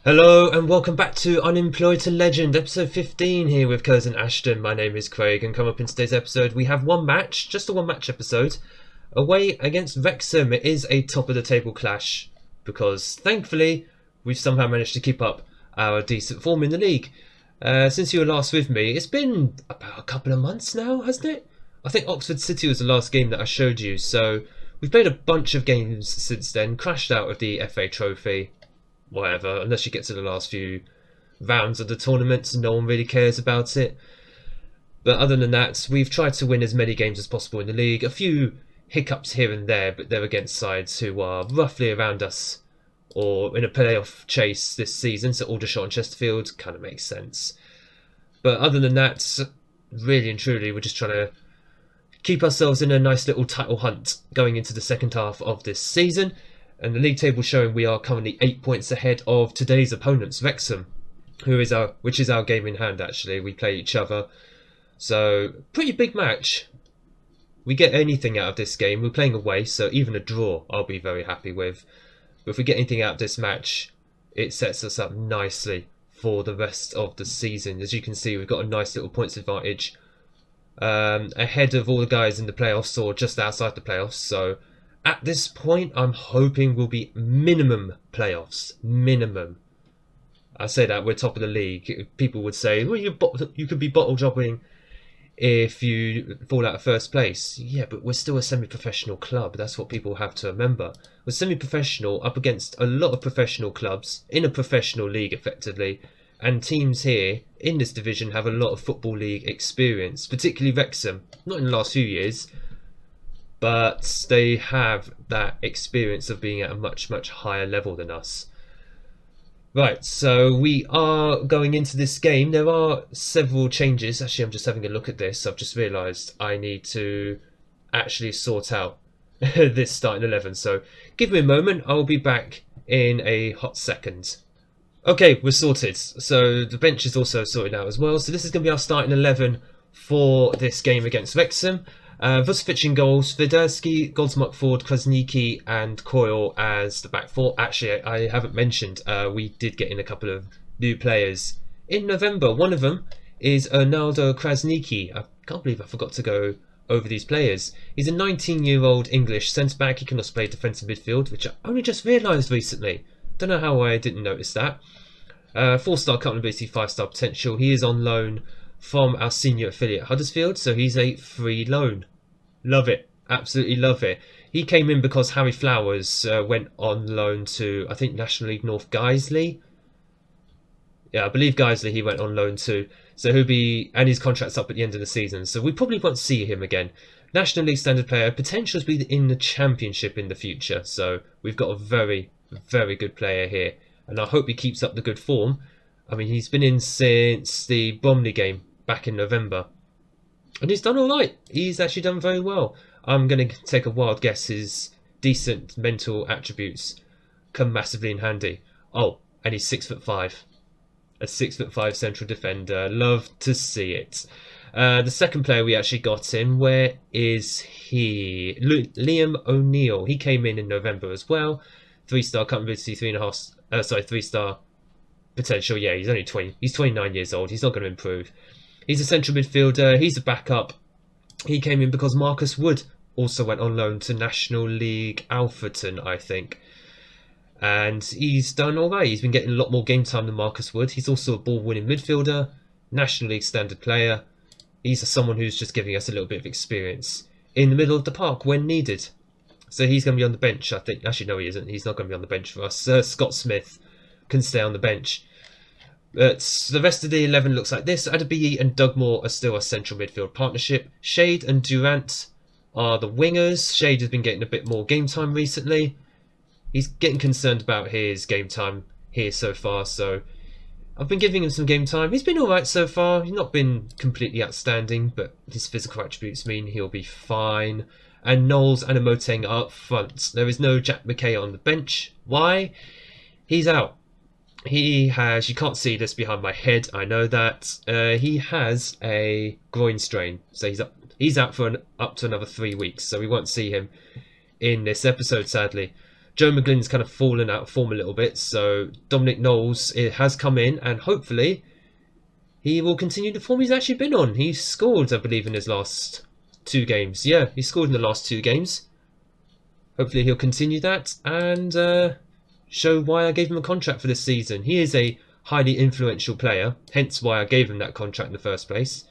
Hello and welcome back to Unemployed to Legend, episode 15 here with Curzon Ashton. My name is Craig and come up in today's episode we have one match, just a one match episode, away against Wrexham. It is a top of the table clash because thankfully we've somehow managed to keep up our decent form in the league. Since you were last with me, it's been about a couple of months now, hasn't it? I think Oxford City was the last game that I showed you, so we've played a bunch of games since then, crashed out of the FA Trophy. Whatever, unless you get to the last few rounds of the tournament, no one really cares about it. But other than that, we've tried to win as many games as possible in the league. A few hiccups here and there, but they're against sides who are roughly around us or in a playoff chase this season, so Aldershot and Chesterfield kind of makes sense. But other than that, really and truly, we're just trying to keep ourselves in a nice little title hunt going into the second half of this season. And the league table showing we are currently 8 points ahead of today's opponents, Wrexham, which is our game in hand. Actually, we play each other, so pretty big match. We get anything out of this game, we're playing away, so even a draw I'll be very happy with. But if we get anything out of this match, it sets us up nicely for the rest of the season. As you can see, we've got a nice little points advantage ahead of all the guys in the playoffs or just outside the playoffs. So at this point, I'm hoping we'll be minimum playoffs. Minimum. I say that we're top of the league. People would say, well, you could be bottle dropping if you fall out of first place. Yeah, but we're still a semi-professional club. That's what people have to remember. We're semi-professional up against a lot of professional clubs in a professional league, effectively. And teams here in this division have a lot of Football League experience, particularly Wrexham. Not in the last few years, but they have that experience of being at a much, much higher level than us. Right, so we are going into this game. There are several changes. Actually, I'm just having a look at this. I've just realised I need to actually sort out this starting 11. So give me a moment. I'll be back in a hot second. Okay, we're sorted. So the bench is also sorted out as well. So this is going to be our starting 11 for this game against Wrexham. Vucevic in goals, Swiderski, Goldsmark forward, Krasniki and Coyle as the back four. Actually, I haven't mentioned, we did get in a couple of new players in November. One of them is Arnaldo Krasniki. I can't believe I forgot to go over these players. He's a 19-year-old English centre-back. He can also play defensive midfield, which I only just realised recently. Don't know how I didn't notice that. 4-star current ability, 5-star potential. He is on loan from our senior affiliate Huddersfield, so he's a free loan. Love it. Absolutely love it. He came in because Harry Flowers went on loan to, I think, National League North Guiseley. Yeah, I believe Guiseley he went on loan to. So he'll be, and his contract's up at the end of the season. So we probably won't see him again. National League standard player, potential to be in the Championship in the future. So we've got a very, very good player here. And I hope he keeps up the good form. I mean, he's been in since the Bromley game back in November. And he's done all right. He's actually done very well. I'm going to take a wild guess his decent mental attributes come massively in handy. Oh, and he's 6'5". A 6'5" central defender. Love to see it. The second player we actually got in, where is he? Liam O'Neill. He came in November as well. 3-star current ability, 3-star potential. Yeah, he's only 20. He's 29 years old. He's not going to improve. He's a central midfielder. He's a backup. He came in because Marcus Wood also went on loan to National League Alfreton, I think. And he's done all right. He's been getting a lot more game time than Marcus Wood. He's also a ball-winning midfielder, National League standard player. He's someone who's just giving us a little bit of experience in the middle of the park when needed. So he's going to be on the bench, I think. Actually, no, he isn't. He's not going to be on the bench for us. Scott Smith can stay on the bench. But the rest of the 11 looks like this. Adebayi and Dugmore are still a central midfield partnership. Shade and Durant are the wingers. Shade has been getting a bit more game time recently. He's getting concerned about his game time here so far, so I've been giving him some game time. He's been alright so far. He's not been completely outstanding, but his physical attributes mean he'll be fine. And Knowles and Amoteng are up front. There is no Jack McKay on the bench. Why? He's out. He has, you can't see this behind my head, I know that. He has a groin strain, so he's out for up to another 3 weeks, so we won't see him in this episode, sadly. Joe McGlynn's kind of fallen out of form a little bit, so Dominic Knowles has come in, and hopefully he will continue the form he's actually been on. He scored, I believe, in his last 2 games. Yeah, he scored in the last 2 games. Hopefully he'll continue that and show why I gave him a contract for this season. He is a highly influential player, hence why I gave him that contract in the first place.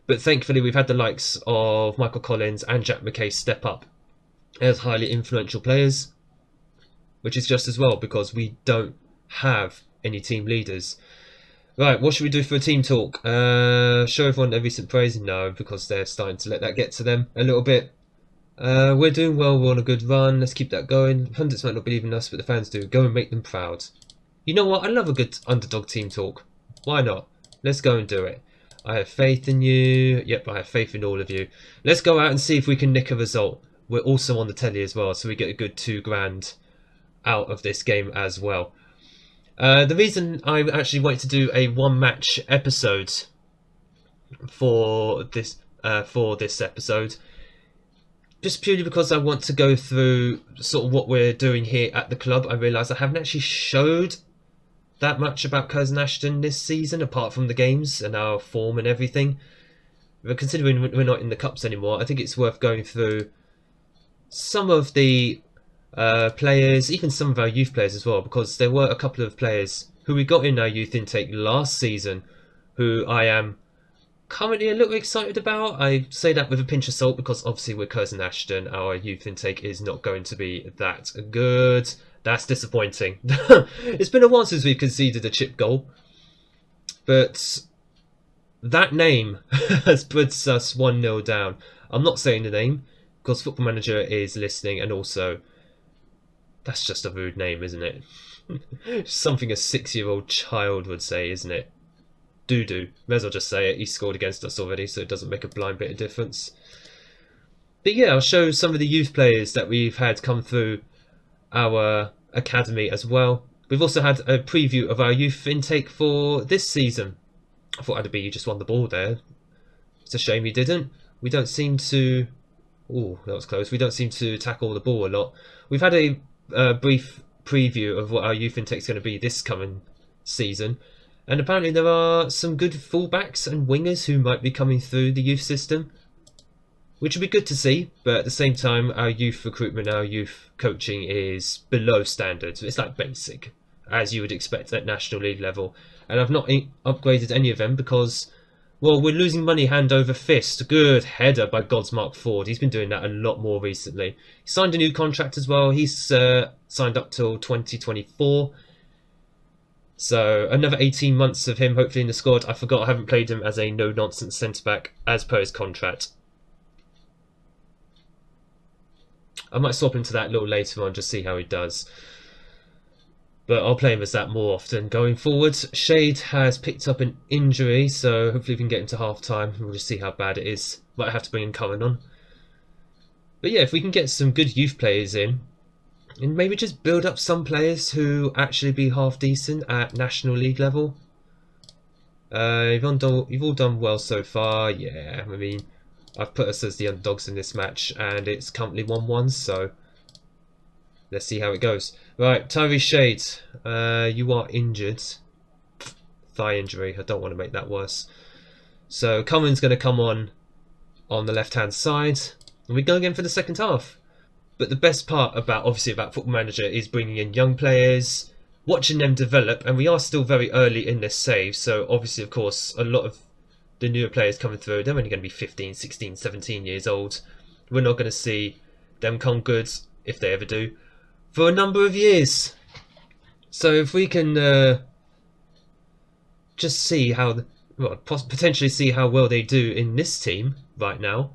But thankfully we've had the likes of Michael Collins and Jack McKay step up as highly influential players, which is just as well because we don't have any team leaders. Right, what should we do for a team talk? Show everyone their recent praise? No, because they're starting to let that get to them a little bit. We're doing well, we're on a good run, let's keep that going. Pundits might not believe in us, but the fans do. Go and make them proud. You know what, I love a good underdog team talk. Why not? Let's go and do it. I have faith in you. Yep, I have faith in all of you. Let's go out and see if we can nick a result. We're also on the telly as well, so we get a good $2,000 out of this game as well. The reason I actually wanted to do a 1-match episode for this episode, just purely because I want to go through sort of what we're doing here at the club. I realise I haven't actually showed that much about Curzon Ashton this season, apart from the games and our form and everything. But considering we're not in the cups anymore, I think it's worth going through some of the players, even some of our youth players as well, because there were a couple of players who we got in our youth intake last season who I am currently a little excited about. I say that with a pinch of salt because obviously with Curzon Ashton our youth intake is not going to be that good. That's disappointing. It's been a while since we've conceded a chip goal, but that name has put us 1-0 down. I'm not saying the name because Football Manager is listening, and also that's just a rude name, isn't it? Something a 6-year-old child would say, isn't it? Doo-doo. May as well just say it. He scored against us already, so it doesn't make a blind bit of difference. But yeah, I'll show some of the youth players that we've had come through our academy as well. We've also had a preview of our youth intake for this season. I thought Adeby just won the ball there. It's a shame he didn't. We don't seem to... Oh, that was close. We don't seem to tackle the ball a lot. We've had a brief preview of what our youth intake is going to be this coming season. And apparently there are some good fullbacks and wingers who might be coming through the youth system, which would be good to see. But at the same time, our youth recruitment, our youth coaching is below standards. It's like basic, as you would expect at National League level. And I've not upgraded any of them because, well, we're losing money hand over fist. Good header by Godsmark Ford. He's been doing that a lot more recently. He signed a new contract as well. He's signed up till 2024. So another 18 months of him hopefully in the squad. I forgot I haven't played him as a no-nonsense centre-back as per his contract. I might swap into that a little later on, just see how he does. But I'll play him as that more often going forward. Shade has picked up an injury, so hopefully we can get him to half-time. We'll just see how bad it is. Might have to bring in Cohen on. But yeah, if we can get some good youth players in, and maybe just build up some players who actually be half decent at National League level. You've all done well so far. Yeah, I mean, I've put us as the underdogs in this match, and it's currently 1-1. So let's see how it goes. Right, Tyree Shade, you are injured. Thigh injury. I don't want to make that worse. So Cummins going to come on the left-hand side, and we go again for the second half. But the best part about Football Manager is bringing in young players, watching them develop, and we are still very early in this save, so obviously, of course, a lot of the newer players coming through, they're only going to be 15, 16, 17 years old. We're not going to see them come good, if they ever do, for a number of years. So if we can just see how, potentially see how well they do in this team right now,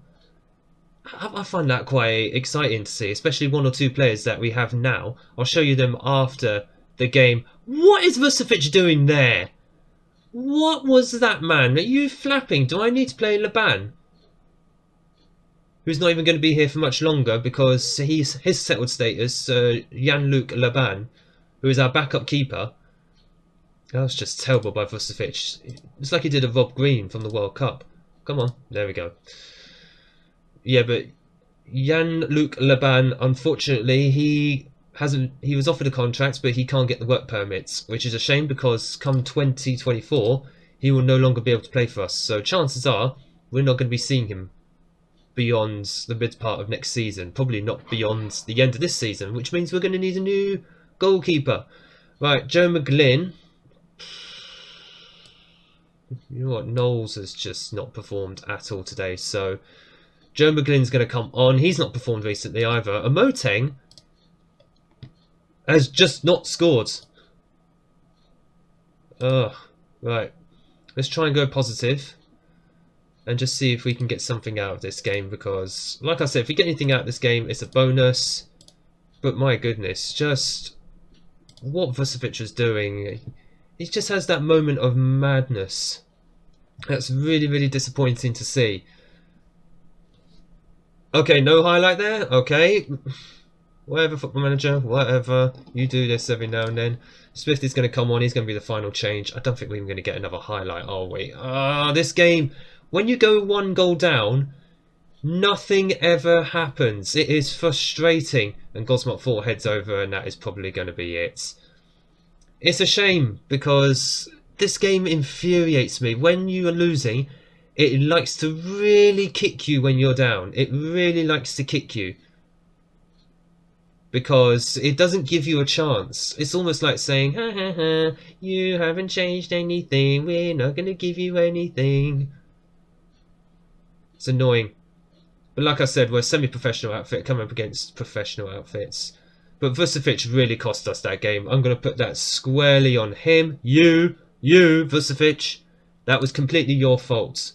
I find that quite exciting to see, especially 1 or 2 players that we have now. I'll show you them after the game. What is Vucevic doing there? What was that, man? Are you flapping? Do I need to play Laban? Who's not even going to be here for much longer because his settled status, Jan-Luc Laban, who is our backup keeper. That was just terrible by Vucevic. It's like he did a Rob Green from the World Cup. Come on, there we go. Yeah, but Jan-Luc Laban, unfortunately, he he was offered a contract, but he can't get the work permits, which is a shame because come 2024 he will no longer be able to play for us. So chances are we're not going to be seeing him beyond the mid part of next season, probably not beyond the end of this season, which means we're going to need a new goalkeeper. Right, Joe McGlynn. You know what, Knowles has just not performed at all today, so Joe McGlynn's going to come on. He's not performed recently either. Amoteng has just not scored. Ugh, right. Let's try and go positive and just see if we can get something out of this game, because, like I said, if we get anything out of this game, it's a bonus. But my goodness, just what Vucevic is doing, he just has that moment of madness. That's really, really disappointing to see. Okay, no highlight there. Okay. Whatever, Football Manager, whatever. You do this every now and then. Smith is going to come on. He's going to be the final change. I don't think we're even going to get another highlight, are we? This game, when you go one goal down, nothing ever happens. It is frustrating. And Gosmont 4 heads over, and that is probably going to be it. It's a shame, because this game infuriates me. When you are losing, it likes to really kick you when you're down. It really likes to kick you, because it doesn't give you a chance. It's almost like saying, ha ha ha, you haven't changed anything, we're not going to give you anything. It's annoying. But like I said, we're a semi-professional outfit coming up against professional outfits. But Vucevic really cost us that game. I'm going to put that squarely on him. You, Vucevic, that was completely your fault.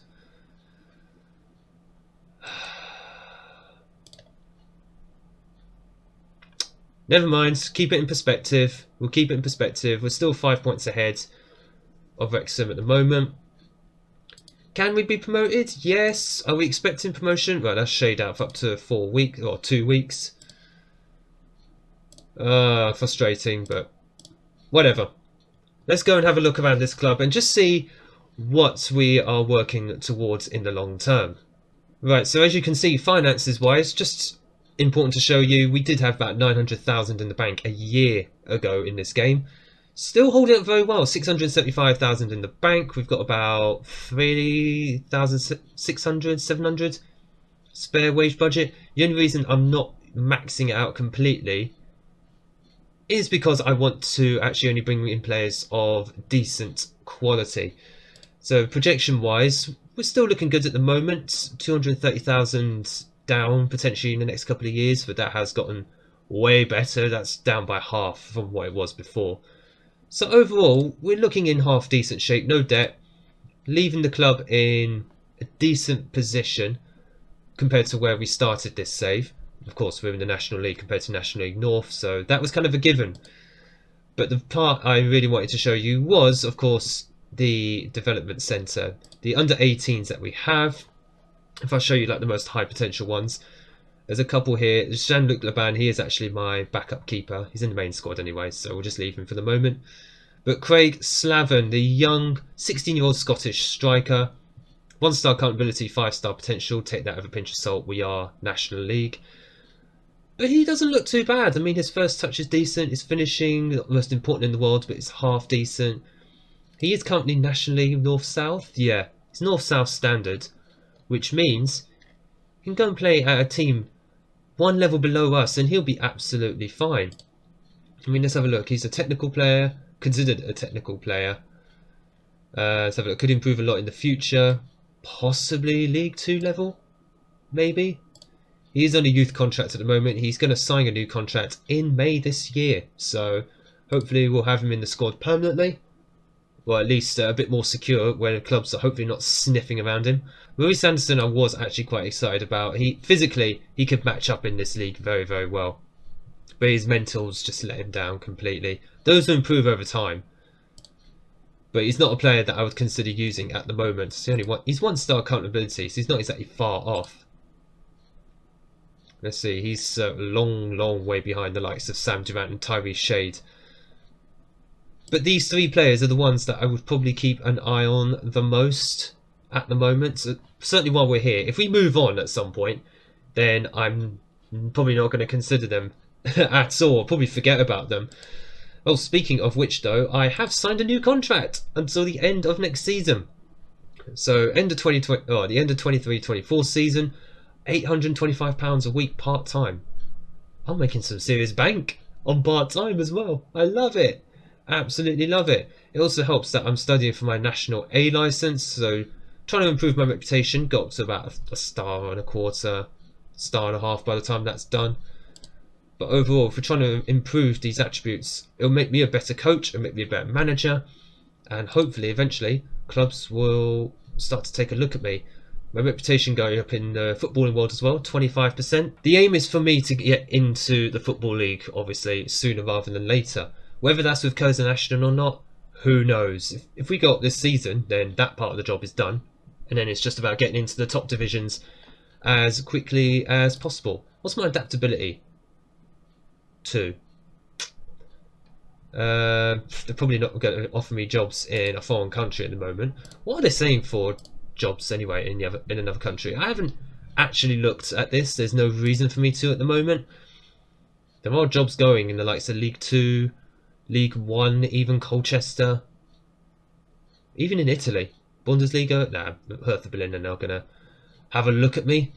Never mind, keep it in perspective. We'll keep it in perspective. We're still 5 points ahead of Wrexham at the moment. Can we be promoted? Yes. Are we expecting promotion? Right, that's shade out for up to 4 weeks or 2 weeks. Frustrating, but whatever. Let's go and have a look around this club and just see what we are working towards in the long term. Right, so as you can see, finances wise, just important to show you, we did have about 900,000 in the bank a year ago in this game. Still holding up very well, 675,000 in the bank. We've got about 3,600, 700 spare wage budget. The only reason I'm not maxing it out completely is because I want to actually only bring in players of decent quality. So projection wise, we're still looking good at the moment. 230,000 down potentially in the next couple of years, but that has gotten way better. That's down by half from what it was before. So overall, we're looking in half decent shape, no debt, leaving the club in a decent position compared to where we started this save. Of course, we're in the National League compared to National League North, so that was kind of a given. But the part I really wanted to show you was, of course, the development centre, the under 18s that we have. If I show you like the most high potential ones, there's a couple here. Jean-Luc Laban, he is actually my backup keeper. He's in the main squad anyway, so we'll just leave him for the moment. But Craig Slavin, the young 16-year-old Scottish striker, 1-star current ability, 5-star potential. Take that with a pinch of salt. We are National League. But he doesn't look too bad. I mean, his first touch is decent. His finishing, not the most important in the world, but it's half decent. He is currently National League North-South. Yeah, it's North-South standard, which means he can go and play at a team one level below us and he'll be absolutely fine. I mean, let's have a look. He's a technical player, considered a technical player. Let's have a look. Could improve a lot in the future. Possibly League 2 level, maybe. He is on a youth contract at the moment. He's going to sign a new contract in May this year. So hopefully we'll have him in the squad permanently. Well, at least a bit more secure where clubs are hopefully not sniffing around him. Maurice Anderson I was actually quite excited about. Physically, he could match up in this league very, very well. But his mentals just let him down completely. Those will improve over time. But he's not a player that I would consider using at the moment. He's 1-star current ability, so he's not exactly far off. Let's see, he's a long, long way behind the likes of Sam Durant and Tyrese Shade. But these three players are the ones that I would probably keep an eye on the most at the moment. So certainly while we're here. If we move on at some point, then I'm probably not going to consider them at all. I'll probably forget about them. Well, speaking of which though, I have signed a new contract until the end of next season. So end of 2020, the end of 23-24 season, £825 a week part-time. I'm making some serious bank on part-time as well. I love it. Absolutely love it. It also helps that I'm studying for my national A licence, so trying to improve my reputation. Got up to about a star and a quarter, star and a half by the time that's done. But overall, if we're trying to improve these attributes, it'll make me a better coach, it'll make me a better manager, and hopefully, eventually, clubs will start to take a look at me. My reputation going up in the footballing world as well, 25%. The aim is for me to get into the Football League, obviously, sooner rather than later. Whether that's with Curzon Ashton or not, who knows? If we got this season, then that part of the job is done. And then it's just about getting into the top divisions as quickly as possible. What's my adaptability? 2. They're probably not going to offer me jobs in a foreign country at the moment. What are they saying for jobs anyway in another country? I haven't actually looked at this. There's no reason for me to at the moment. There are jobs going in the likes of League 2, League 1, even Colchester, even in Italy. Bundesliga, nah, Hertha Berlin are now going to have a look at me.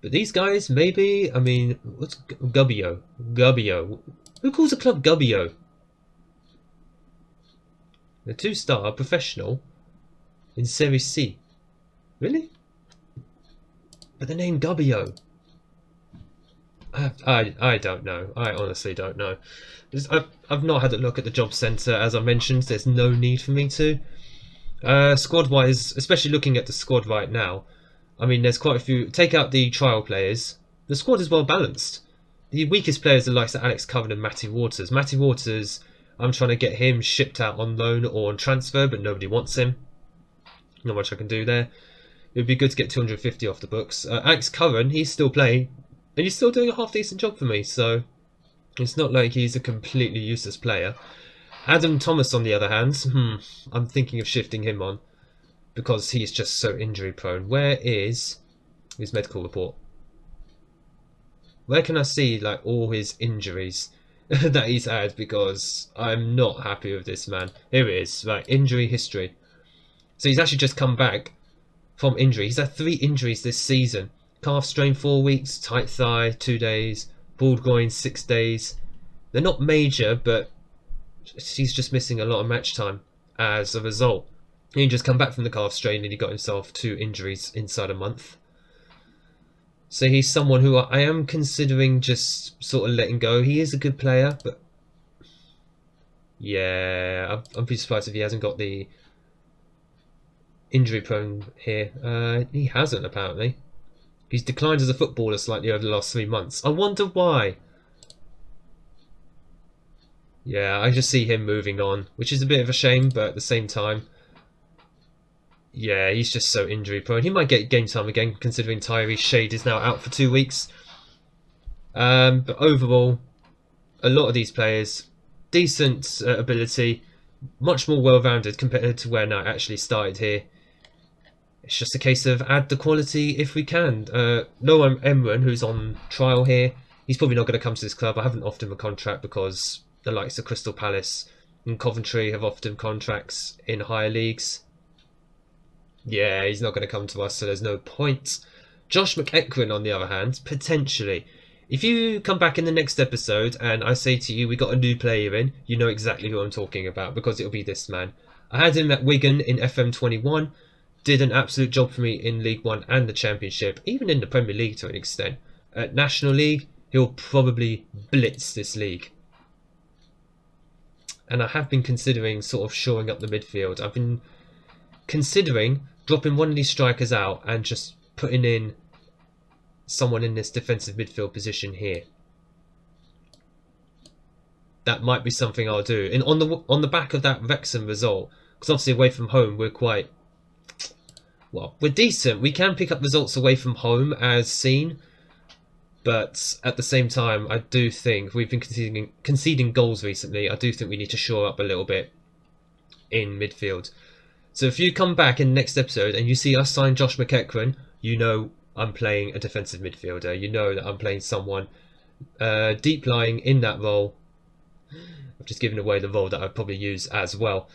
But these guys, maybe, I mean, what's Gubbio? Gubbio. Who calls a club Gubbio? A 2-star professional in Serie C. Really? But the name Gubbio. I don't know. I honestly don't know. I've not had a look at the job centre, as I mentioned. There's no need for me to. Squad-wise, especially looking at the squad right now, I mean, there's quite a few. Take out the trial players. The squad is well balanced. The weakest players are like Alex Coven and Matty Waters. Matty Waters, I'm trying to get him shipped out on loan or on transfer, but nobody wants him. Not much I can do there. It would be good to get 250 off the books. Alex Coven, he's still playing, and he's still doing a half-decent job for me, so it's not like he's a completely useless player. Adam Thomas, on the other hand, I'm thinking of shifting him on, because he's just so injury-prone. Where is his medical report? Where can I see like all his injuries that he's had? Because I'm not happy with this man. Here it is, right, injury history. So he's actually just come back from injury. He's had 3 injuries this season. Calf strain 4 weeks, tight thigh 2 days, balled groin 6 days. They're not major, but he's just missing a lot of match time as a result. He just come back from the calf strain and he got himself 2 injuries inside a month. So he's someone who I am considering just sort of letting go. He is a good player, but yeah, I'd be surprised if he hasn't got the injury prone here. He hasn't, apparently. He's declined as a footballer slightly over the last 3 months. I wonder why. Yeah, I just see him moving on, which is a bit of a shame, but at the same time, yeah, he's just so injury prone. He might get game time again, considering Tyrese Shade is now out for 2 weeks. But overall, a lot of these players, decent ability, much more well-rounded compared to when I actually started here. It's just a case of add the quality if we can. Noam Emran, who's on trial here, he's probably not going to come to this club. I haven't offered him a contract because the likes of Crystal Palace and Coventry have offered him contracts in higher leagues. Yeah, he's not going to come to us, so there's no point. Josh McEachran, on the other hand, potentially. If you come back in the next episode and I say to you, we got a new player in, you know exactly who I'm talking about, because it'll be this man. I had him at Wigan in FM21, did an absolute job for me in League 1 and the Championship, even in the Premier League to an extent. At National League, he'll probably blitz this league. And I have been considering sort of shoring up the midfield. I've been considering dropping one of these strikers out and just putting in someone in this defensive midfield position here. That might be something I'll do. And on the back of that Wrexham result, because obviously away from home we're quite, well, we're decent. We can pick up results away from home as seen, but at the same time I do think we've been conceding goals recently. I do think we need to shore up a little bit in midfield. So if you come back in the next episode and you see us sign Josh McEachran, you know I'm playing a defensive midfielder. You know that I'm playing someone deep lying in that role. I've just given away the role that I'd probably use as well.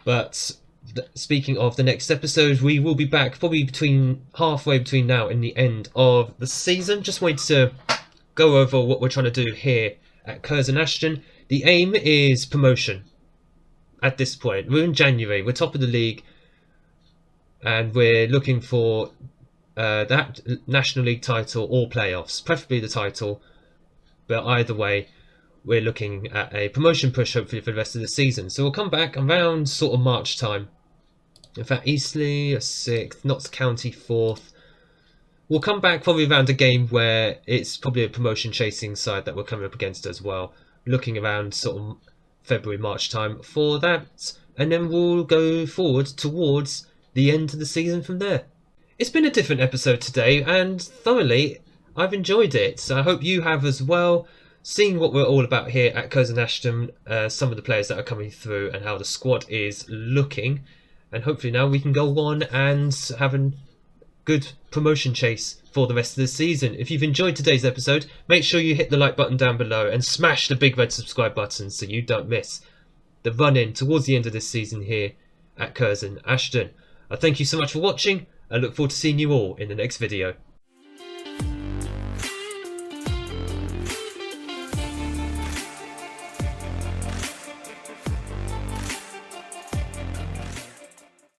But speaking of the next episode, we will be back probably halfway between now and the end of the season. Just wanted to go over what we're trying to do here at Curzon Ashton. The aim is promotion. At this point, we're in January, we're top of the league, and we're looking for that National League title or playoffs, preferably the title, but either way we're looking at a promotion push hopefully for the rest of the season. So we'll come back around sort of March time. In fact, Eastleigh are 6th, Notts County 4th. We'll come back probably around a game where it's probably a promotion chasing side that we're coming up against as well, looking around sort of February, March time for that, and then we'll go forward towards the end of the season from there. It's been a different episode today, and thoroughly I've enjoyed it, so I hope you have as well. Seeing what we're all about here at Curzon Ashton, some of the players that are coming through and how the squad is looking, and hopefully now we can go on and have a good promotion chase for the rest of the season. If you've enjoyed today's episode, make sure you hit the like button down below and smash the big red subscribe button so you don't miss the run-in towards the end of this season here at Curzon Ashton. I thank you so much for watching. I look forward to seeing you all in the next video.